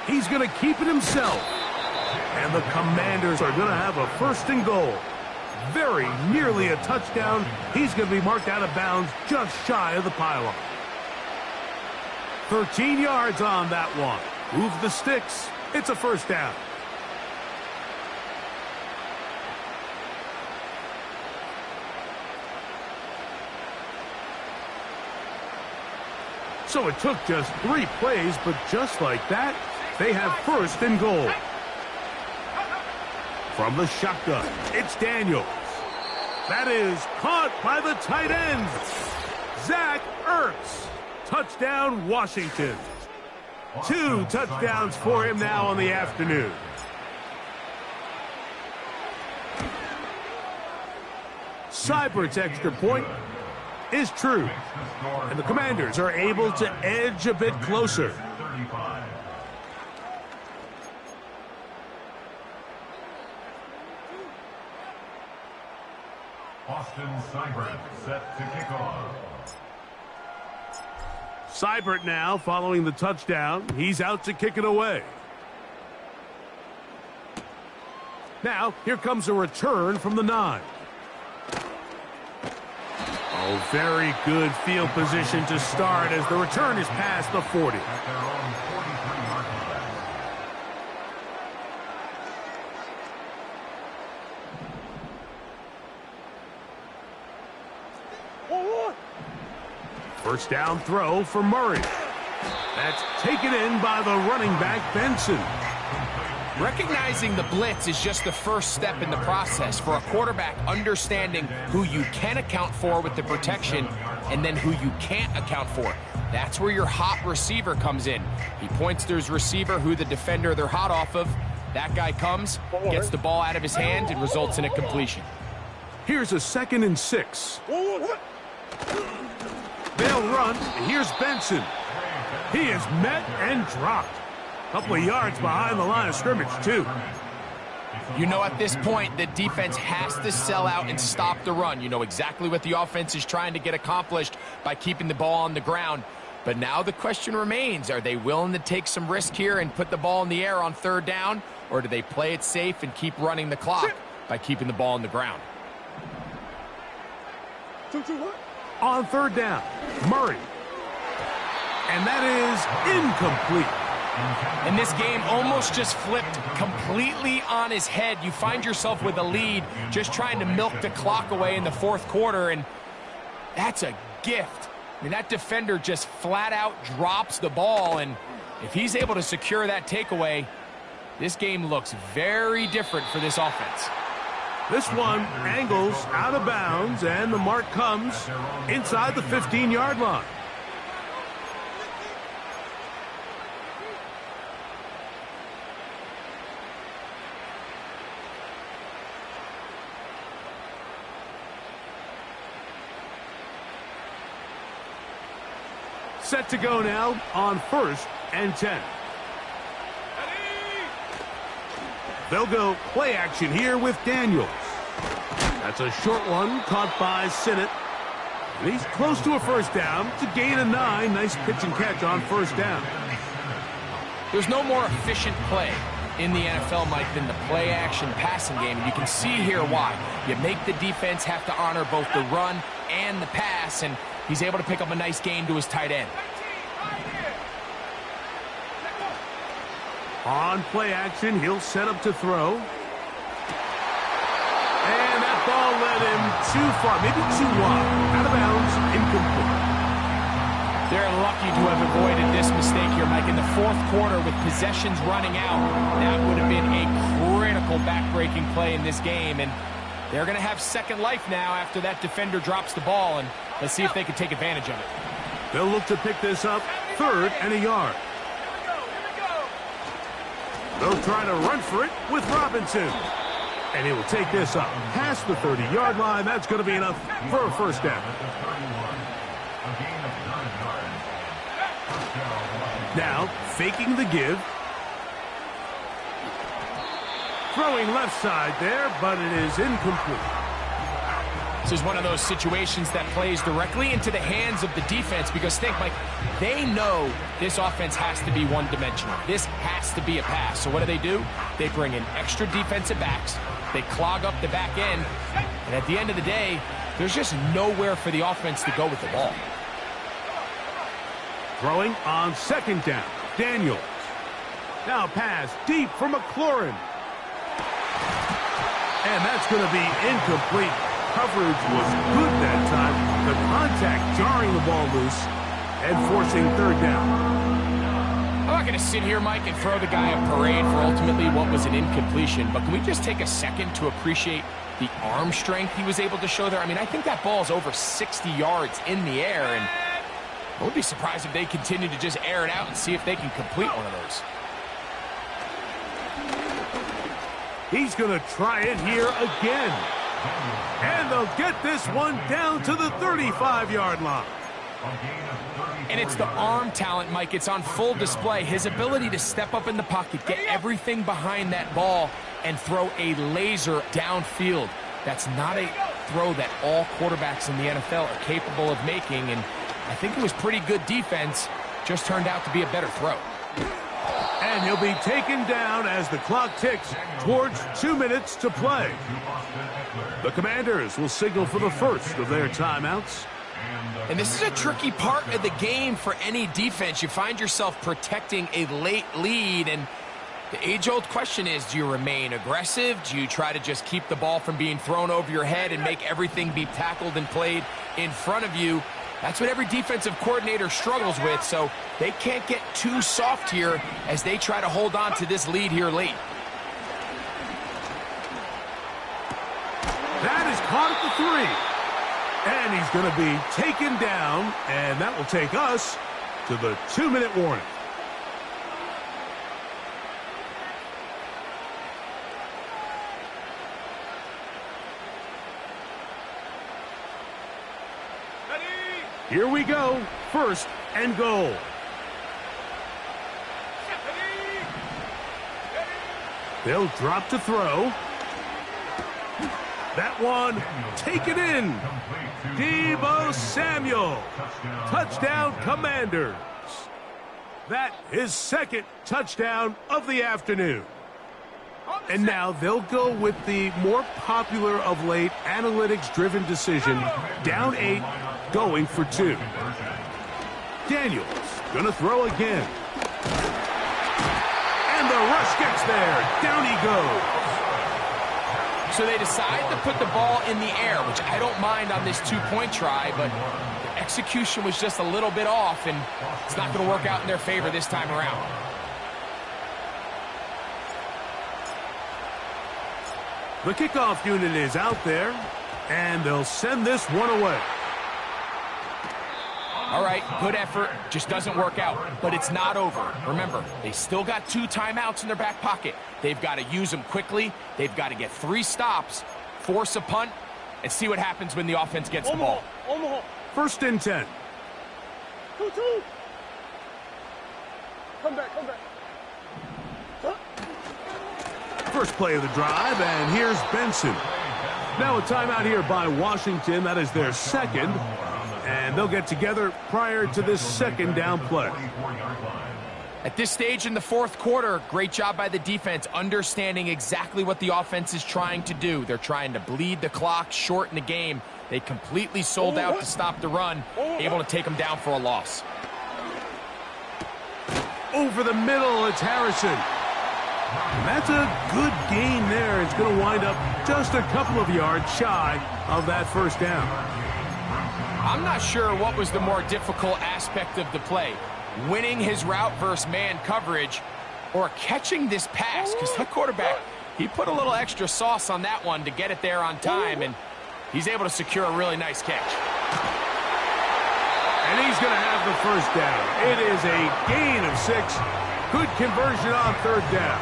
He's going to keep it himself. And the Commanders are going to have a 1st and goal. Very nearly a touchdown. He's going to be marked out of bounds just shy of the pylon. 13 yards on that one. Move the sticks. It's a 1st down. So it took just 3 plays, but just like that, they have 1st and goal. From the shotgun, it's Daniels. That is caught by the tight end, Zach Ertz. Touchdown, Washington. 2 touchdowns for him now on the afternoon. Seibert's extra point is true. And the Commanders are able to edge a bit closer. Austin Seibert set to kick off. Seibert now following the touchdown. He's out to kick it away. Now, here comes a return from the 9. Oh, very good field position to start as the return is past the 40. At their own 43-yard line. 1st down throw for Murray. That's taken in by the running back, Benson. Recognizing the blitz is just the first step in the process for a quarterback, understanding who you can account for with the protection and then who you can't account for. That's where your hot receiver comes in. He points to his receiver, who the defender they're hot off of. That guy comes, gets the ball out of his hand, and results in a completion. Here's a 2nd and 6. They'll run. Here's Benson. He is met and dropped. Couple of yards behind the line of scrimmage, too. You know, at this point, the defense has to sell out and stop the run. You know exactly what the offense is trying to get accomplished by keeping the ball on the ground. But now the question remains, are they willing to take some risk here and put the ball in the air on third down, or do they play it safe and keep running the clock by keeping the ball on the ground? On third down, Murray. And that is incomplete. And this game almost just flipped completely on his head. You find yourself with a lead, just trying to milk the clock away in the fourth quarter, and that's a gift. I mean, that defender just flat out drops the ball, and if he's able to secure that takeaway, this game looks very different for this offense. This one angles out of bounds, and the mark comes inside the 15-yard line. Set to go now on 1st and 10. They'll go play action here with Daniels. That's a short one caught by Sinnott. And he's close to a first down to gain a 9. Nice pitch and catch on first down. There's no more efficient play in the NFL, Mike, than the play action passing game. And you can see here why. You make the defense have to honor both the run and the pass, and he's able to pick up a nice gain to his tight end. On play action, he'll set up to throw. And that ball led him too far, maybe too wide. Out of bounds, incomplete. They're lucky to have avoided this mistake here, Mike. In the fourth quarter, with possessions running out, that would have been a critical back-breaking play in this game. And they're going to have second life now after that defender drops the ball. And let's see if they can take advantage of it. They'll look to pick this up, 3rd and a yard. They'll try to run for it with Robinson. And he will take this up past the 30-yard line. That's going to be enough for a first down. Now, faking the give. Throwing left side there, but it is incomplete. This is one of those situations that plays directly into the hands of the defense, because think, Mike, they know this offense has to be one-dimensional. This has to be a pass. So what do? They bring in extra defensive backs. They clog up the back end. And at the end of the day, there's just nowhere for the offense to go with the ball. Throwing on 2nd down, Daniels. Now pass deep for McLaurin. And that's going to be incomplete. Coverage was good that time. The contact jarring the ball loose and forcing 3rd down. I'm not going to sit here, Mike, and throw the guy a parade for ultimately what was an incompletion, but can we just take a second to appreciate the arm strength he was able to show there? I mean, I think that ball is over 60 yards in the air, and I would be surprised if they continue to just air it out and see if they can complete one of those. He's going to try it here again. And they'll get this one down to the 35-yard line. And it's the arm talent, Mike. It's on full display. His ability to step up in the pocket, get everything behind that ball, and throw a laser downfield. That's not a throw that all quarterbacks in the NFL are capable of making. And I think it was pretty good defense. Just turned out to be a better throw. And he'll be taken down as the clock ticks towards 2 minutes to play. The Commanders will signal for the first of their timeouts. And this is a tricky part of the game for any defense. You find yourself protecting a late lead, and the age-old question is, do you remain aggressive? Do you try to just keep the ball from being thrown over your head and make everything be tackled and played in front of you? That's what every defensive coordinator struggles with, so they can't get too soft here as they try to hold on to this lead here late. That is caught at the 3. And he's going to be taken down, and that will take us to the 2-minute warning. Here we go, 1st and goal. They'll drop to throw. That one taken in. Deebo Samuel. Touchdown, Commanders. That is second touchdown of the afternoon. And now they'll go with the more popular of late analytics-driven decision, down 8, going for 2. Daniels gonna throw again. And the rush gets there. Down he goes. So they decide to put the ball in the air, which I don't mind on this 2-point try, but the execution was just a little bit off, and it's not going to work out in their favor this time around. The kickoff unit is out there, and they'll send this one away. All right, good effort, just doesn't work out, but it's not over. Remember, they still got 2 timeouts in their back pocket. They've got to use them quickly. They've got to get 3 stops, force a punt, and see what happens when the offense gets the ball. First and 10. 2-2. Come back. First play of the drive, and here's Benson. Now a timeout here by Washington. That is their second. And they'll get together prior to this second down play. At this stage in the fourth quarter, great job by the defense, understanding exactly what the offense is trying to do. They're trying to bleed the clock, shorten the game. They completely sold out to stop the run, able to take them down for a loss. Over the middle, it's Harrison. And that's a good gain there. It's going to wind up just a couple of yards shy of that first down. I'm not sure what was the more difficult aspect of the play, winning his route versus man coverage or catching this pass, because that quarterback, he put a little extra sauce on that one to get it there on time, and he's able to secure a really nice catch. And he's going to have the first down. It is a gain of 6. Good conversion on third down.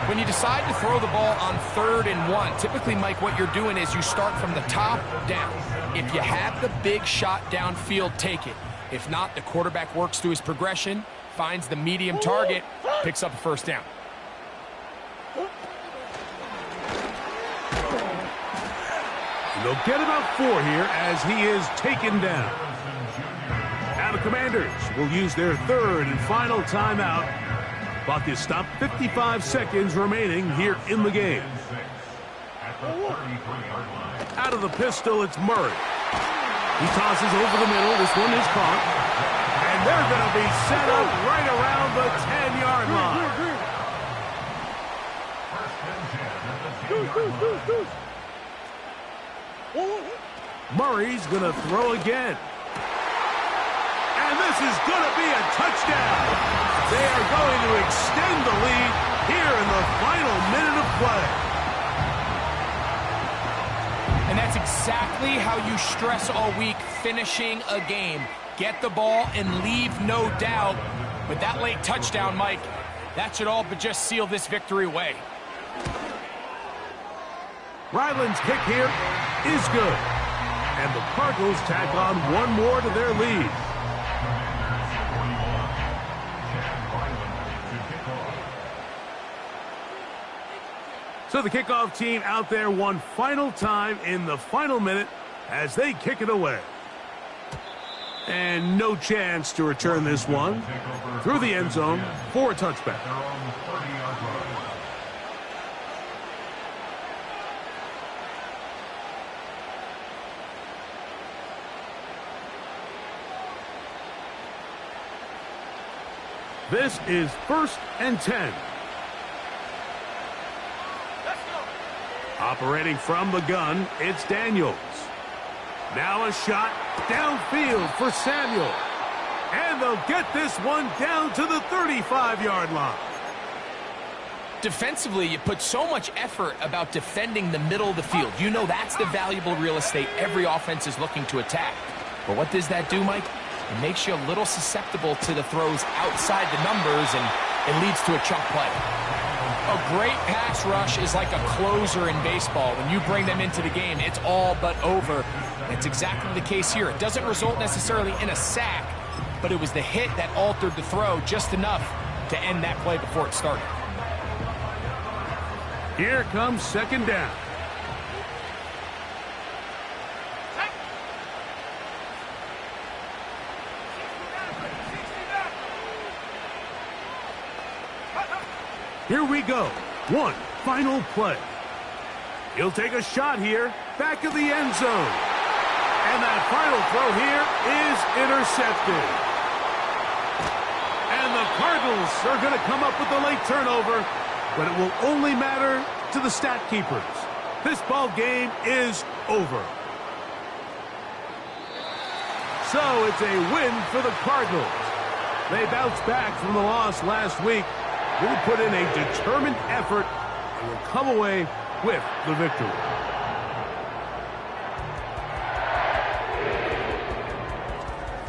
When you decide to throw the ball on 3rd and 1, typically, Mike, what you're doing is you start from the top down. If you have the big shot downfield, take it. If not, the quarterback works through his progression, finds the medium target, picks up a first down. And they'll get about 4 here as he is taken down. Now the Commanders will use their 3rd and final timeout. Clock is stopped, 55 seconds remaining here in the game. Out of the pistol, it's Murray. He tosses over the middle. This one is caught. And they're going to be set up right around the 10-yard line. Murray's going to throw again. And this is going to be a touchdown. They are going to extend the lead here in the final minute of play. And that's exactly how you stress all week, finishing a game. Get the ball and leave no doubt. With that late touchdown, Mike, that should all but just seal this victory away. Ryland's kick here is good. And the Cardinals tack on one more to their lead. So the kickoff team out there one final time in the final minute as they kick it away. And no chance to return this one through the end zone for a touchback. This is 1st and 10. Operating from the gun, it's Daniels. Now a shot downfield for Samuel. And they'll get this one down to the 35-yard line. Defensively, you put so much effort about defending the middle of the field. You know that's the valuable real estate every offense is looking to attack. But what does that do, Mike? It makes you a little susceptible to the throws outside the numbers, and it leads to a chunk play. A great pass rush is like a closer in baseball. When you bring them into the game, it's all but over. It's exactly the case here. It doesn't result necessarily in a sack, but it was the hit that altered the throw just enough to end that play before it started. Here comes second down. Here we go. One final play. He'll take a shot here, back of the end zone. And that final throw here is intercepted. And the Cardinals are going to come up with the late turnover, but it will only matter to the stat keepers. This ball game is over. So it's a win for the Cardinals. They bounced back from the loss last week, really put in a determined effort, and will come away with the victory.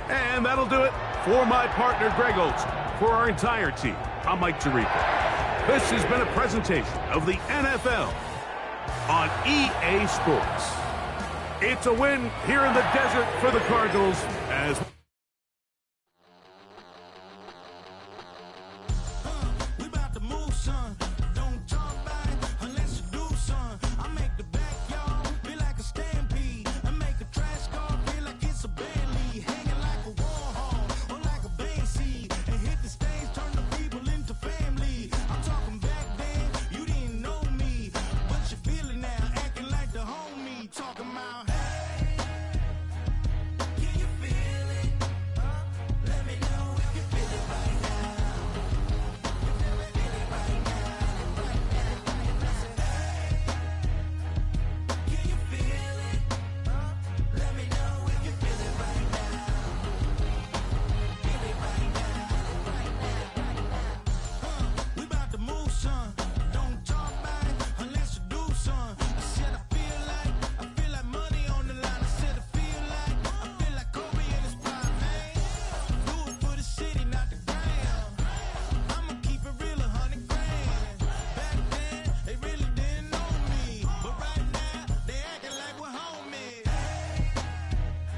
And that'll do it for my partner, Greg Olson. For our entire team, I'm Mike Tirico. This has been a presentation of the NFL on EA Sports. It's a win here in the desert for the Cardinals as